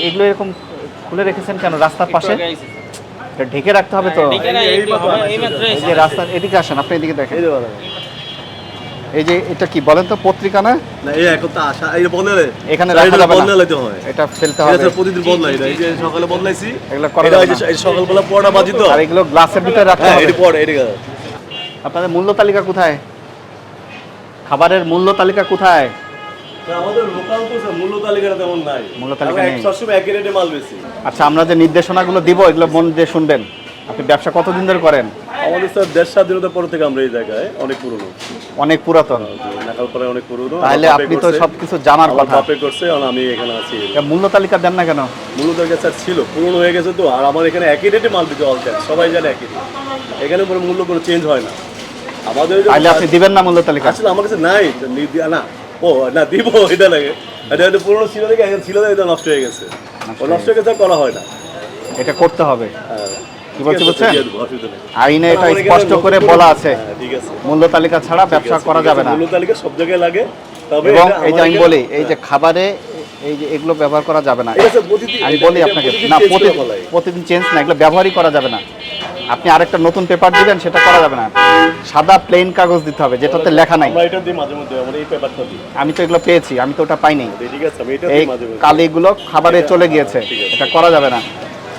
এগুলো এরকম খুলে রেখেছেন কেন রাস্তার পাশে? এটা ঢেকে রাখতে হবে তো। এই যে রাস্তার এদিকে আসেন, আপনি এদিকে দেখেন। এই যে এটা কি বলেন তো, পত্রিকা না? না এই একটা আশা এই বদলালে এখানে রাখা যাবে না, বদলাইতে হয়, এটা ফেলতে হবে। এটা প্রতিদিন বদলাই না, এই যে সকালে বদলাইছি এগুলো করা এটা যাবে না। এই সকালবেলা পড়া বাজি তো, আর এগুলো গ্লাসের ভিতরে রাখতে হ্যাঁ হবে। এটা পড়ে এটা। আপনাদের মূল্য তালিকা কোথায়? খাবারের মূল্য তালিকা কোথায়? আমাদের লোকাল তো স্যার মূল্য তালিকাটা তেমন নাই, মূল্য তালিকা নেই। সবসময় একই রেটে মাল বেশি। আচ্ছা, আমরা যে নির্দেশনাগুলো দিব এগুলো মন দিয়ে শুনবেন। আপনি ব্যবসা কতদিন ধরে করেন? আমাদের স্যার 1.5 স্বাধীনতার পর থেকে আমরা এই জায়গায় অনেক পুরনো, অনেক পুরাতন। নাকালপাড়ায় অনেক পুরনো। তাহলে আপনি তো সবকিছু জানার কথা। বাপে করছে আর আমি এখানে আছি। মূল্য তালিকা দেন না কেন? মূল্য তালিকা স্যার ছিল, পুরনো হয়ে গেছে তো, আর আমার এখানে একই রেটে মাল দিতে অল টাইম, সবাই জানে একই রেট, এখানে কোনো মূল্য কোনো চেঞ্জ হয় না আমাদের। তাহলে আপনি দিবেন না মূল্য তালিকা? আসলে আমার কাছে নাই না, ও না দিব এটা লাগে, এটা হয়তো পুরনো ছিল দেখে এখন ছিল দেখে এটা নষ্ট হয়ে গেছে, ও নষ্ট হয়ে গেছে করা হয় না। এটা করতে হবে। কি বলছি বুঝছেন? অসুবিধা নেই, আইনে এটা স্পষ্ট করে বলা আছে, ঠিক আছে, মূল্য তালিকা ছাড়া ব্যবসা করা যাবে না। মূল্য তালিকা সব জায়গায় লাগে, তবে এবং এই যে আমি বলি, এই যে খাবারে এই যে এগুলো ব্যবহার করা যাবে না। আমি বলি আপনাকে, না প্রতিদিন চেঞ্জ না, এগুলো ব্যবহারই করা যাবে না। আপনি আরেকটা নতুন পেপার দিবেন, সেটা করা যাবে না। সাদা প্লেন কাগজ দিতে হবে যেটাতে লেখা নাই। আমরা এটা দিই মাঝে মধ্যে, আমরা এই পেপারটা দিই। আমি তো এগুলো পেয়েছি, আমি তো ওটা পাইনি। ঠিক আছে, আমি এটা এই দিই মাঝে মধ্যে। কালিগুলো খাবারে চলে গিয়েছে, এটা করা যাবে না।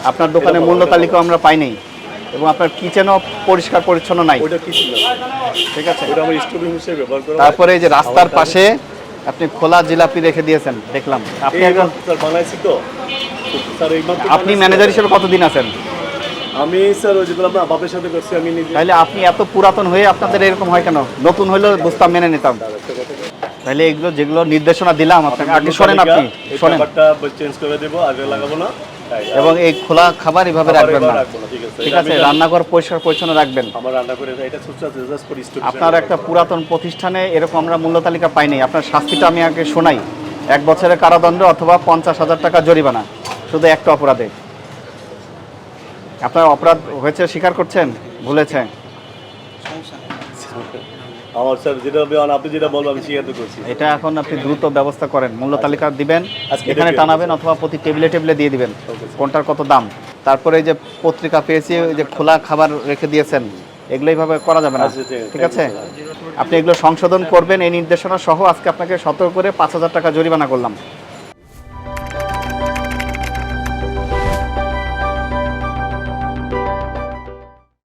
আপনার দোকানে মূল্য তালিকাও আমরা পাইনি, এবং আপনার কিচেনও পরিষ্কার পরিচ্ছন্ন নাই। ওটা কিছু না, ঠিক আছে। ওটা আমরা স্টোররুম হিসেবে ব্যবহার করা। তারপরে এই যে রাস্তার পাশে আপনি খোলা জিলাপি রেখে দিয়েছেন দেখলাম। আপনি এখন স্যার বানাইছি তো স্যার, এইমাত্র আপনি ম্যানেজার হিসেবে কতদিন আছেন? আমি স্যার ওই যেগুলো আপনার বাপের সাথে করছি আমি নিজে। তাহলে আপনি এত পুরাতন হয়ে আপনাদের এরকম হয় কেন? নতুন হইলেও বুঝতাম, মেনে নিতাম। তাহলে এগুলো যেগুলো নির্দেশনা দিলাম আপনাকে, আগে শোনেন, আপনি শোনেন। পেপারটা চেঞ্জ করে দেব, আগে লাগাবো না, এবং এই খোলা খাবার এভাবে রাখবেন না, ঠিক আছে? এটা রান্নাঘর পরিষ্কার পরিচ্ছন্ন রাখবেন। আমার রান্না করে এটা সুস্বাদু জাস্ট ফর স্টোর। আপনার একটা পুরাতন প্রতিষ্ঠানে এরকম আমরা মূল্য তালিকা পাইনি। আপনার শাস্তিটা আমি আগে শোনাই: 1 বছরের কারাদণ্ড অথবা 50,000 টাকা জরিমানা, শুধু একটা অপরাধে। আপনার অপরাধ হয়েছে, স্বীকার করছেন, ভুলেছেন? আমার স্যার যেটা আপনি যেটা বলবেন আমি স্বীকার করছি। এটা এখন আপনি দ্রুত ব্যবস্থা করেন, মূল্য তালিকা দিবেন, আজকে এখানে দেবেন। টানাবেন অথবা প্রতি টেবিলে টেবিলে দিয়ে দিবেন কোনটার কত দাম। তারপরে এই যে পত্রিকা পেয়েছি, ওই যে খোলা খাবার রেখে দিয়েছেন, এগুলো এইভাবে করা যাবে না, ঠিক আছে? আপনি এগুলো সংশোধন করবেন, এই নির্দেশনা সহ আজকে আপনাকে সতর্ক করে 5,000 টাকা জরিমানা করলাম।